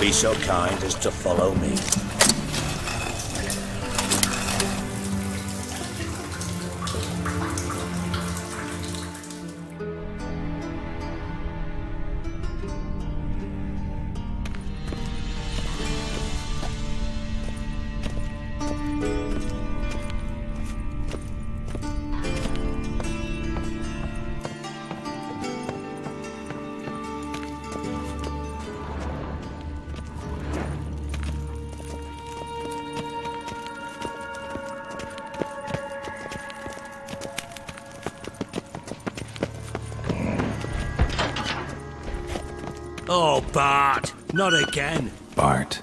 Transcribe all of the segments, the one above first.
Be so kind as to follow me. Oh, Bart, not again. Bart.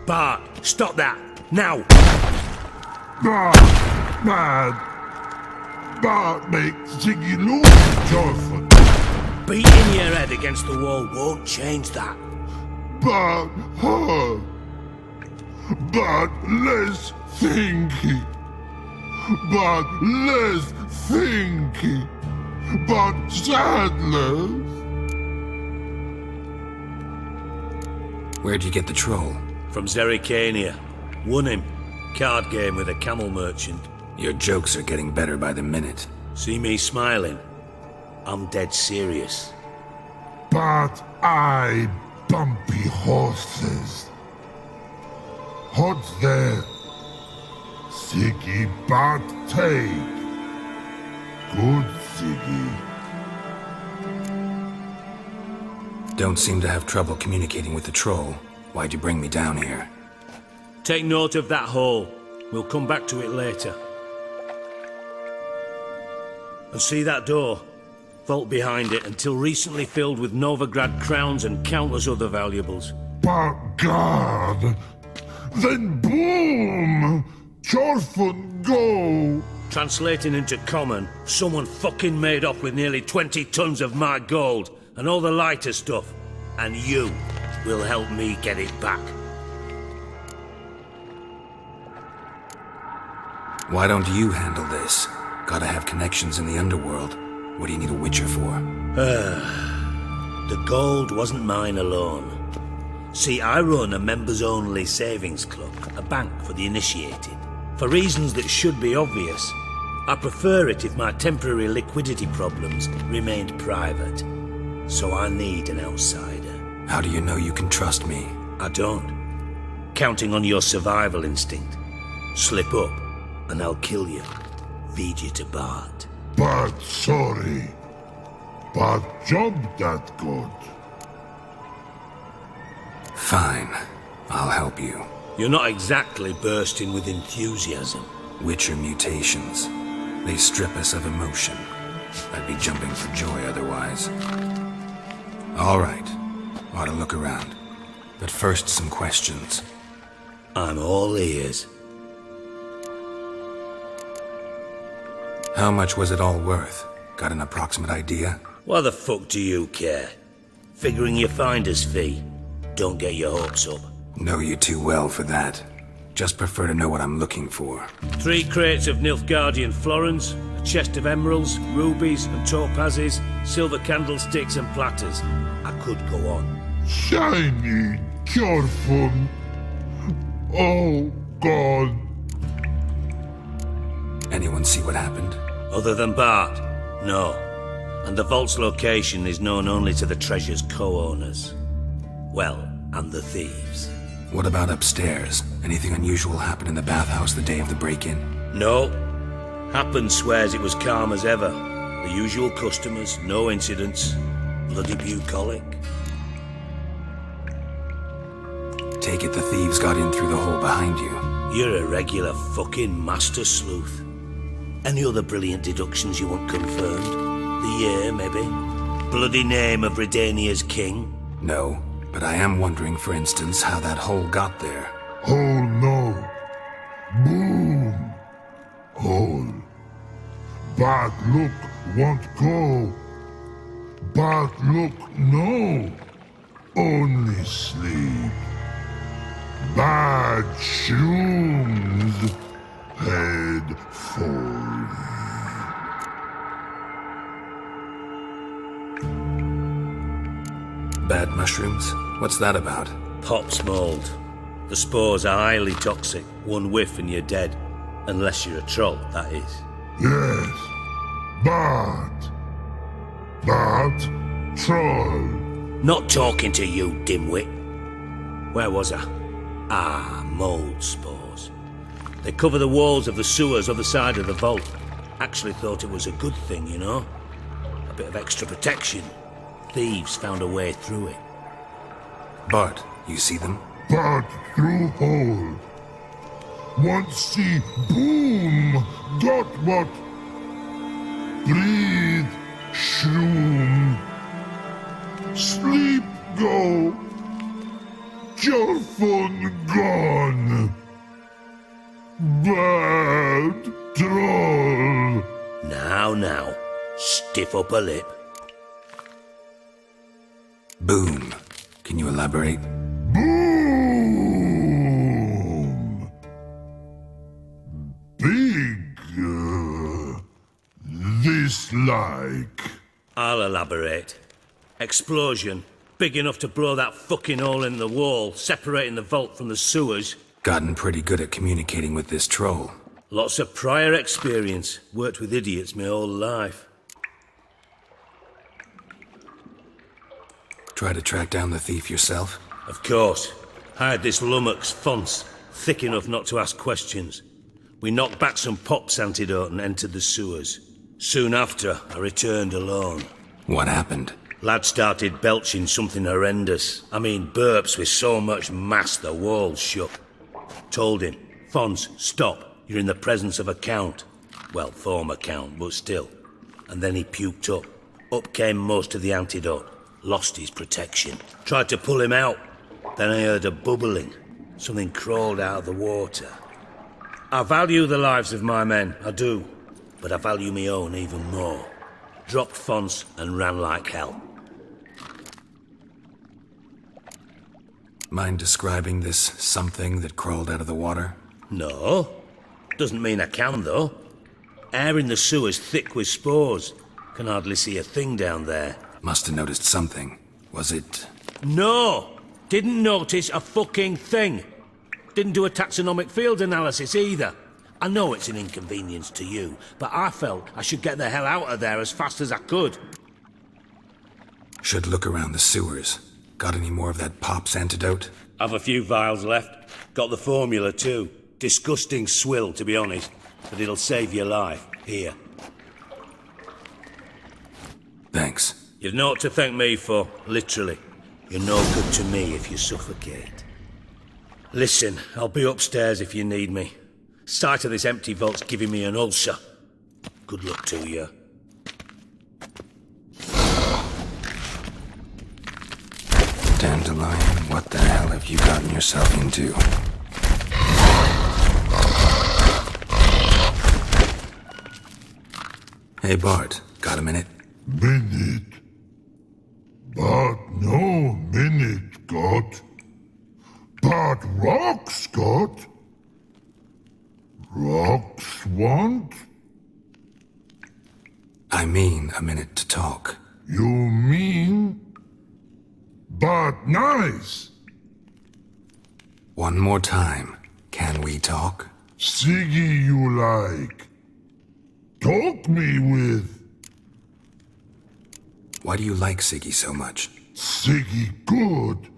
Bart, stop that, now! Bart makes Ziggy lose, Jonathan. Beating your head against the wall won't change that. But hurt. But less thinky. But less thinky. But sadness. Where'd you get the troll? From Zerrikania. Won him. Card game with a camel merchant. Your jokes are getting better by the minute. See me smiling? I'm dead serious. But I bumpy horses. What's there? Siggy but take. Good Siggy. Don't seem to have trouble communicating with the troll. Why'd you bring me down here? Take note of that hole. We'll come back to it later. And see that door? Vault behind it, until recently filled with Novigrad crowns and countless other valuables. But God! Then boom! Chorfun go! Translating into common, someone fucking made off with nearly 20 tons of my gold, and all the lighter stuff. And you will help me get it back. Why don't you handle this? Gotta have connections in the underworld. What do you need a witcher for? The gold wasn't mine alone. See, I run a members-only savings club, a bank for the initiated. For reasons that should be obvious, I prefer it if my temporary liquidity problems remained private. So I need an outsider. How do you know you can trust me? I don't. Counting on your survival instinct. Slip up, and I'll kill you. Feed you to Bart. But sorry. But job that good. Fine. I'll help you. You're not exactly bursting with enthusiasm. Witcher mutations. They strip us of emotion. I'd be jumping for joy otherwise. All right. Ought to look around. But first, some questions. I'm all ears. How much was it all worth? Got an approximate idea? Why the fuck do you care? Figuring your finder's fee. Don't get your hopes up. Know you too well for that. Just prefer to know what I'm looking for. 3 crates of Nilfgaardian florins, a chest of emeralds, rubies and topazes, silver candlesticks and platters. I could go on. Shiny, careful. Oh, God. Anyone see what happened? Other than Bart? No. And the vault's location is known only to the treasure's co-owners. Well, and the thieves. What about upstairs? Anything unusual happen in the bathhouse the day of the break-in? No. Happen swears it was calm as ever. The usual customers, no incidents. Bloody bucolic. Take it the thieves got in through the hole behind you. You're a regular fucking master sleuth. Any other brilliant deductions you want confirmed? The year, maybe? Bloody name of Redania's king? No, but I am wondering, for instance, how that hole got there. Oh, no. Boom. Hole. Bad look won't go. Bad look no. Only sleep. Bad shoes. Head full. mushrooms? What's that about? Pops mold. The spores are highly toxic. One whiff and you're dead. Unless you're a troll, that is. Yes. But troll. Not talking to you, dimwit. Where was I? Ah, mold spores. They cover the walls of the sewers other side of the vault. Actually thought it was a good thing, you know? A bit of extra protection. Thieves found a way through it. Bart, you see them? But through hole. Once see boom. Got what? Breathe. Shroom. Sleep go. Your phone gone. Bad troll. Now. Stiff upper lip. Boom. Can you elaborate? Boom. Big. This like. I'll elaborate. Explosion. Big enough to blow that fucking hole in the wall, separating the vault from the sewers. Gotten pretty good at communicating with this troll. Lots of prior experience. Worked with idiots my whole life. Try to track down the thief yourself? Of course. Hired this lummox, Fons. Thick enough not to ask questions. We knocked back some Pop's antidote and entered the sewers. Soon after, I returned alone. What happened? Lad started belching something horrendous. I mean, burps with so much mass the walls shook. Told him, Fons, stop. You're in the presence of a count. Well, former count, but still. And then he puked up. Up came most of the antidote. Lost his protection. Tried to pull him out. Then I heard a bubbling. Something crawled out of the water. I value the lives of my men, I do. But I value my own even more. Dropped Fons and ran like hell. Mind describing this something that crawled out of the water? No. Doesn't mean I can, though. Air in the sewer's thick with spores. Can hardly see a thing down there. Must have noticed something. Was it... No! Didn't notice a fucking thing. Didn't do a taxonomic field analysis either. I know it's an inconvenience to you, but I felt I should get the hell out of there as fast as I could. Should look around the sewers. Got any more of that Pop's antidote? I've a few vials left. Got the formula too. Disgusting swill, to be honest. But it'll save your life. Here. Thanks. You've naught to thank me for, literally. You're no good to me if you suffocate. Listen, I'll be upstairs if you need me. Sight of this empty vault's giving me an ulcer. Good luck to you. Dandelion, what the hell have you gotten yourself into? Hey Bart, got a minute? Minute. But no minute got. But rocks got. Rocks want? I mean a minute to talk. You mean? But nice. One more time. Can we talk? Siggy you like. Talk me with. Why do you like Siggy so much? Siggy good.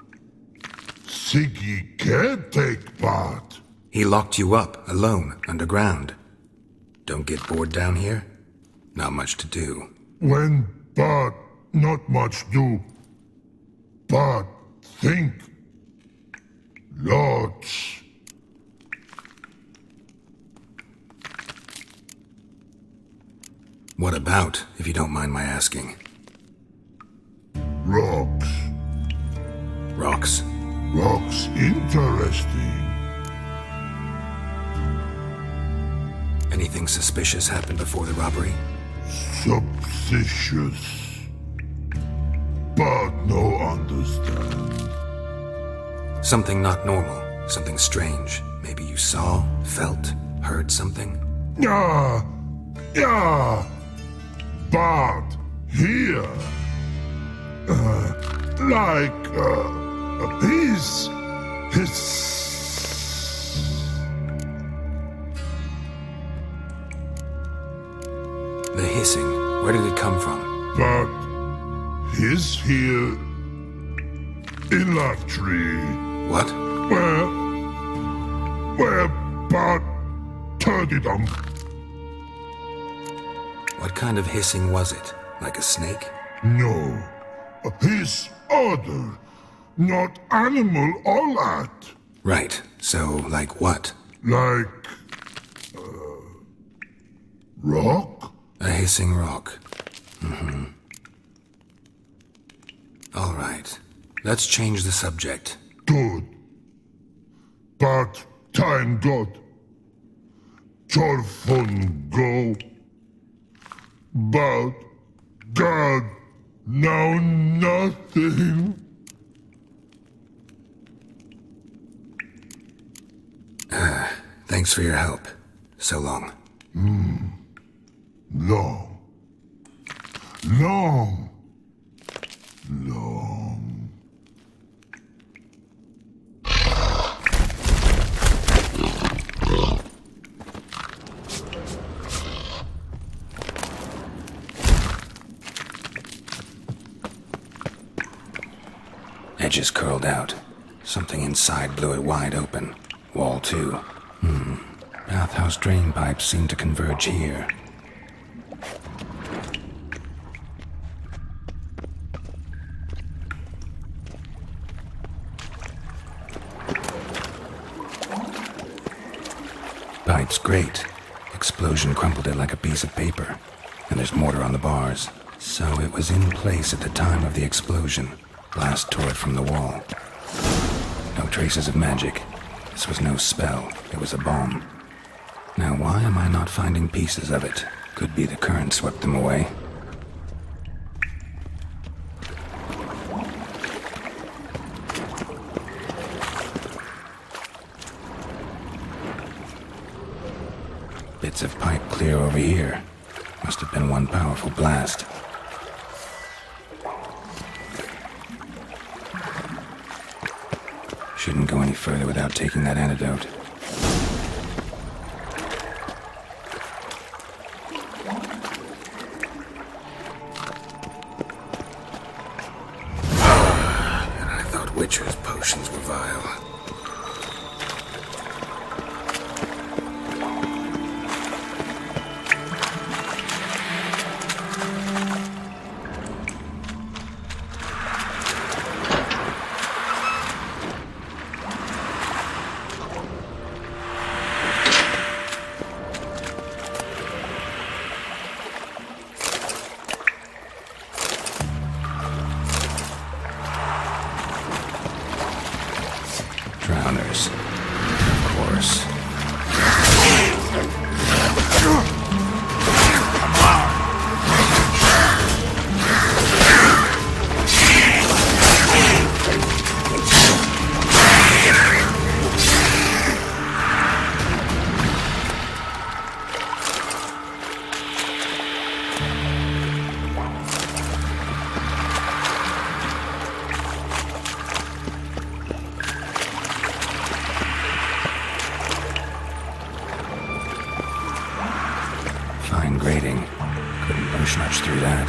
Siggy can't take part. He locked you up, alone, underground. Don't get bored down here? Not much to do. When but not much do. But think. Lots. What about, if you don't mind my asking? Rocks. Rocks? Rocks interesting. Anything suspicious happened before the robbery? Suspicious. But no understand. Something not normal, something strange. Maybe you saw, felt, heard something? Yeah. But here. like, his... The hissing, where did it come from? But he's here in that tree. What? Where Bart turned it on. What kind of hissing was it? Like a snake? No, his other, not animal all that. Right, so like what? Like, rock? A hissing rock. All right, let's change the subject. Good. But time God. Torfun go. But God, now nothing. Thanks for your help. So long. Long. Long. Long. Edges curled out. Something inside blew it wide open. Wall too. Bathhouse drain pipes seem to converge here. Pipe's great. Explosion crumpled it like a piece of paper. And there's mortar on the bars. So it was in place at the time of the explosion. Blast tore it from the wall. No traces of magic. This was no spell. It was a bomb. Now why am I not finding pieces of it? Could be the current swept them away. Bits of pipe clear over here. Must have been one powerful blast. Shouldn't go any further without taking that antidote. And I thought Witcher's potions were vile. Drowners. Of course. Fine grating. Couldn't push much through that.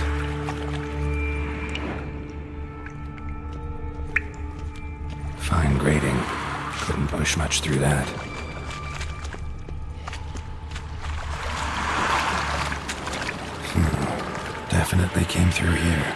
Fine grating. Couldn't push much through that. Definitely came through here.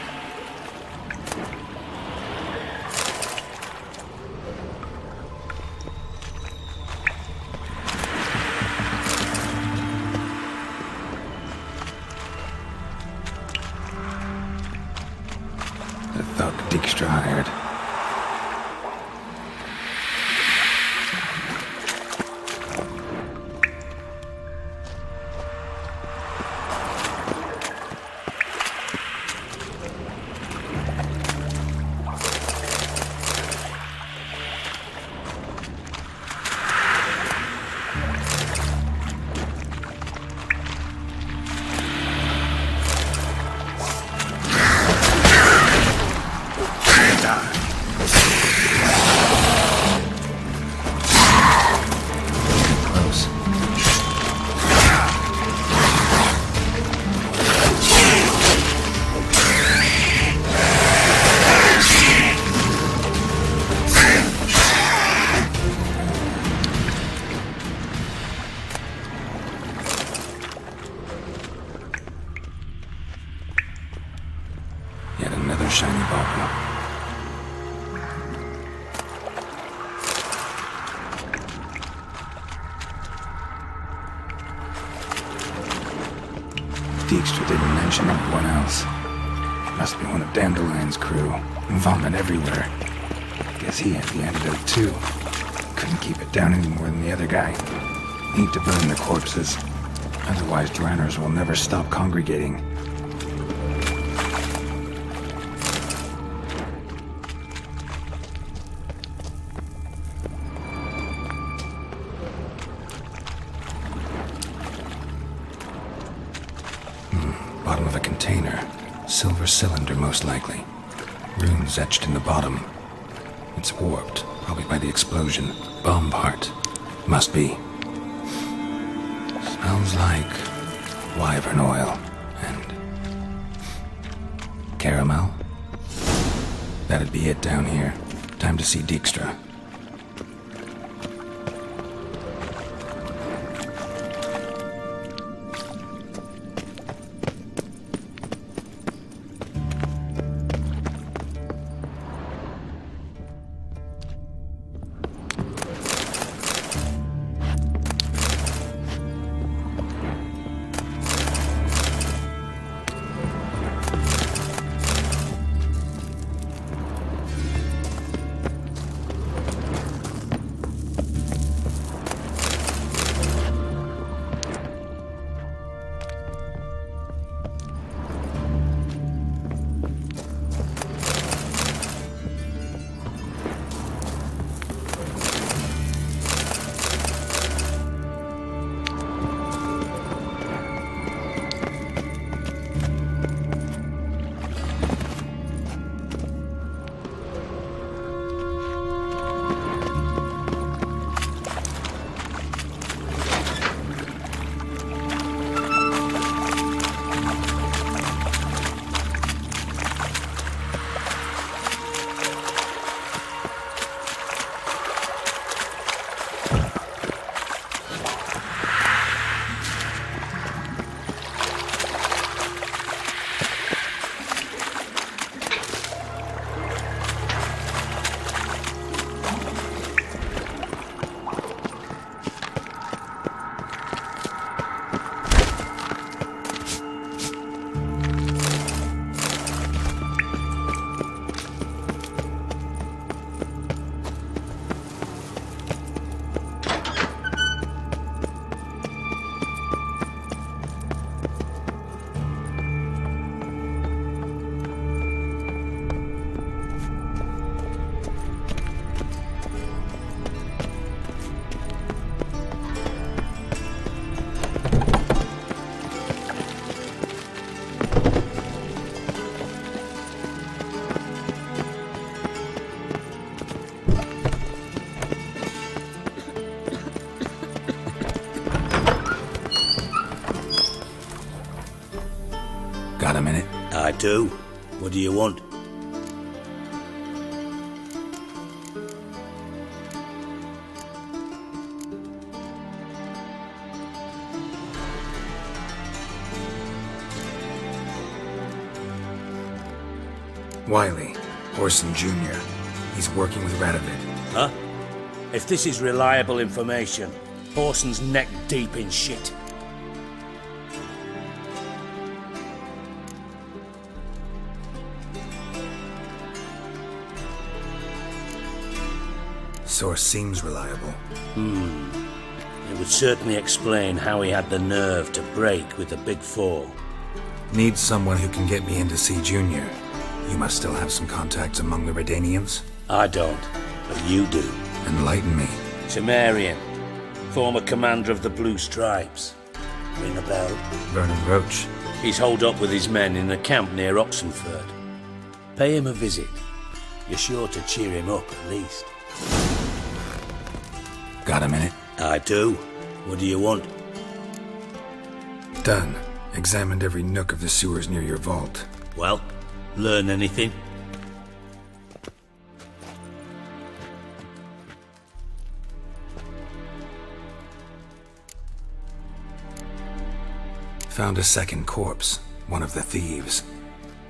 The thug Dijkstra hired. Dijkstra didn't mention anyone else. Must be one of Dandelion's crew. Vomit everywhere. Guess he had the antidote too. Couldn't keep it down any more than the other guy. Need to burn the corpses. Otherwise, Dranners will never stop congregating. Bottom of a container. Silver cylinder, most likely. Runes etched in the bottom. It's warped, probably by the explosion. Bomb part. Must be. Smells like wyvern oil and caramel. That'd be it down here. Time to see Dijkstra. Got a minute? I do. What do you want? Wiley, Orson Jr. He's working with Radovid. Huh? If this is reliable information, Orson's neck deep in shit. Source seems reliable. It would certainly explain how he had the nerve to break with the Big Four. Need someone who can get me in to see Junior. You must still have some contacts among the Redanians? I don't, but you do. Enlighten me. Temerian, former commander of the Blue Stripes. Ring a bell? Vernon Roach. He's holed up with his men in a camp near Oxenford. Pay him a visit. You're sure to cheer him up, at least. Got a minute? I do. What do you want? Done. Examined every nook of the sewers near your vault. Well, learn anything? Found a second corpse. One of the thieves.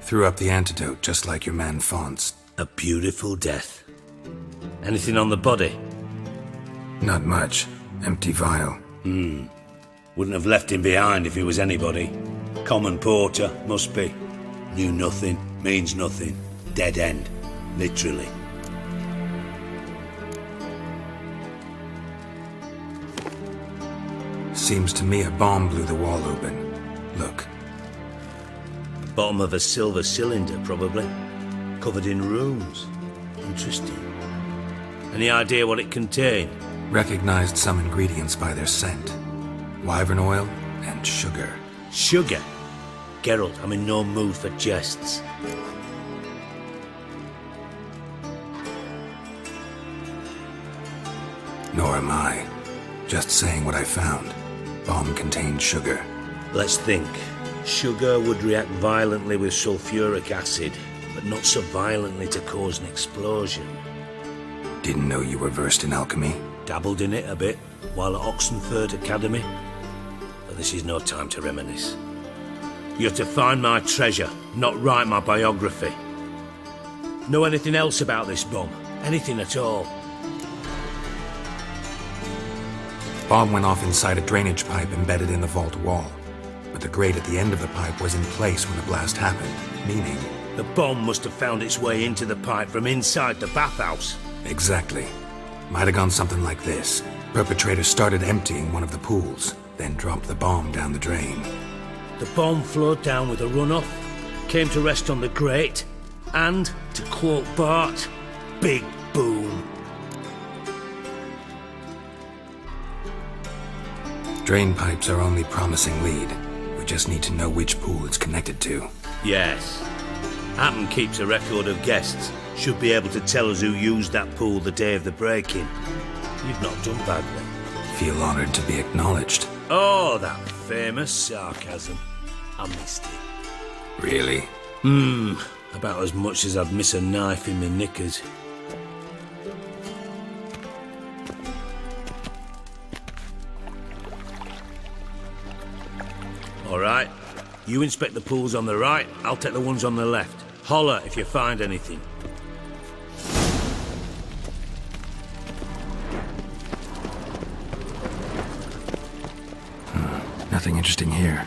Threw up the antidote just like your man Fonts. A beautiful death. Anything on the body? Not much. Empty vial. Wouldn't have left him behind if he was anybody. Common porter, must be. Knew nothing, means nothing. Dead end. Literally. Seems to me a bomb blew the wall open. Look. Bottom of a silver cylinder, probably. Covered in runes. Interesting. Any idea what it contained? Recognized some ingredients by their scent. Wyvern oil and sugar. Sugar? Geralt, I'm in no mood for jests. Nor am I. Just saying what I found. Bomb contained sugar. Let's think. Sugar would react violently with sulfuric acid, but not so violently to cause an explosion. Didn't know you were versed in alchemy. Dabbled in it a bit while at Oxenford Academy. But this is no time to reminisce. You're to find my treasure, not write my biography. Know anything else about this bomb? Anything at all? Bomb went off inside a drainage pipe embedded in the vault wall. But the grate at the end of the pipe was in place when the blast happened, meaning... The bomb must have found its way into the pipe from inside the bathhouse. Exactly. Might have gone something like this. Perpetrator started emptying one of the pools, then dropped the bomb down the drain. The bomb flowed down with a runoff, came to rest on the grate, and, to quote Bart, big boom. Drain pipes are only promising lead. We just need to know which pool it's connected to. Yes. Hammond keeps a record of guests. Should be able to tell us who used that pool the day of the break-in. You've not done badly. Feel honored to be acknowledged. Oh, that famous sarcasm. I missed it. Really? About as much as I'd miss a knife in my knickers. All right. You inspect the pools on the right, I'll take the ones on the left. Holler if you find anything. Nothing interesting here.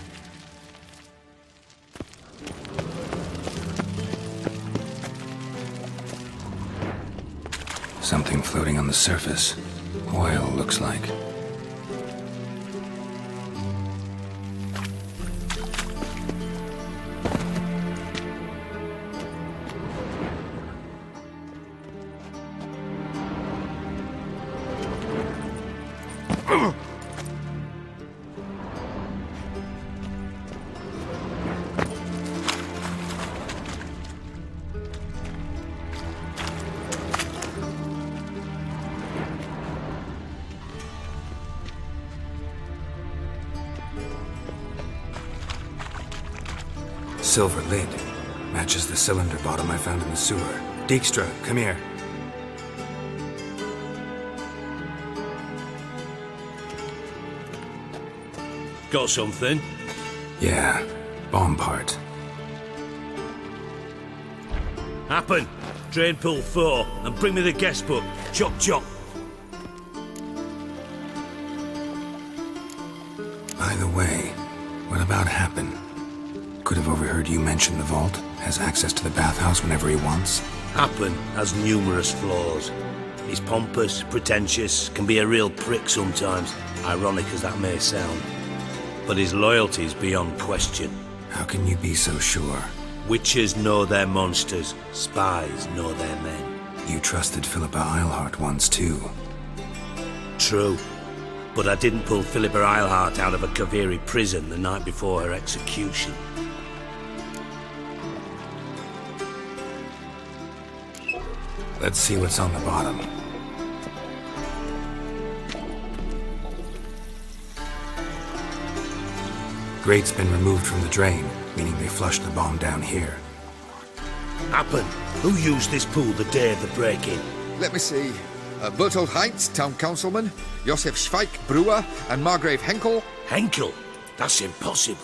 Something floating on the surface. Oil, looks like. Silver lid. Matches the cylinder bottom I found in the sewer. Dijkstra, come here. Got something? Yeah, bomb part. Happen. Drain pool 4, and bring me the guest book. Chop chop. By the way, what about Happen? Could have overheard you mention the vault. Has access to the bathhouse whenever he wants. Happen has numerous flaws. He's pompous, pretentious, can be a real prick sometimes, ironic as that may sound. But his loyalty's beyond question. How can you be so sure? Witches know their monsters, spies know their men. You trusted Philippa Eilhart once too. True. But I didn't pull Philippa Eilhart out of a Kaviri prison the night before her execution. Let's see what's on the bottom. Grate's been removed from the drain, meaning they flushed the bomb down here. Happen. Who used this pool the day of the break-in? Let me see. Bertold Heinz, town councilman, Josef Schweik, brewer, and Margrave Henkel. Henkel? That's impossible.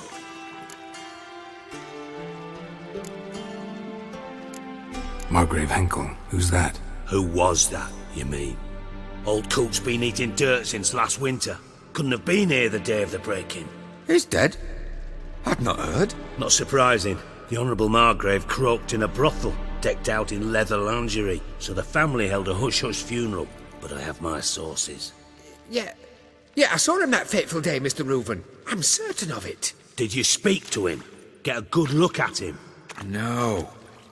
Margrave Henkel, who's that? Who was that, you mean? Old Coot's been eating dirt since last winter. Couldn't have been here the day of the break-in. He's dead. I'd not heard. Not surprising. The Honourable Margrave croaked in a brothel, decked out in leather lingerie, so the family held a hush-hush funeral. But I have my sources. Yeah, I saw him that fateful day, Mr. Reuven. I'm certain of it. Did you speak to him? Get a good look at him? No.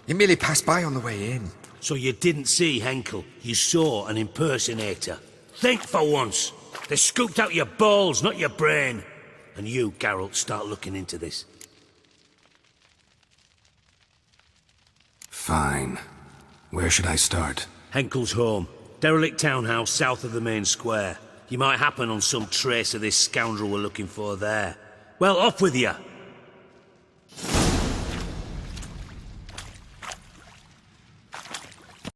He merely passed by on the way in. So you didn't see Henkel, you saw an impersonator. Think for once! They scooped out your balls, not your brain. And you, Geralt, start looking into this. Fine. Where should I start? Henkel's home. Derelict townhouse south of the main square. You might happen on some trace of this scoundrel we're looking for there. Well, off with you!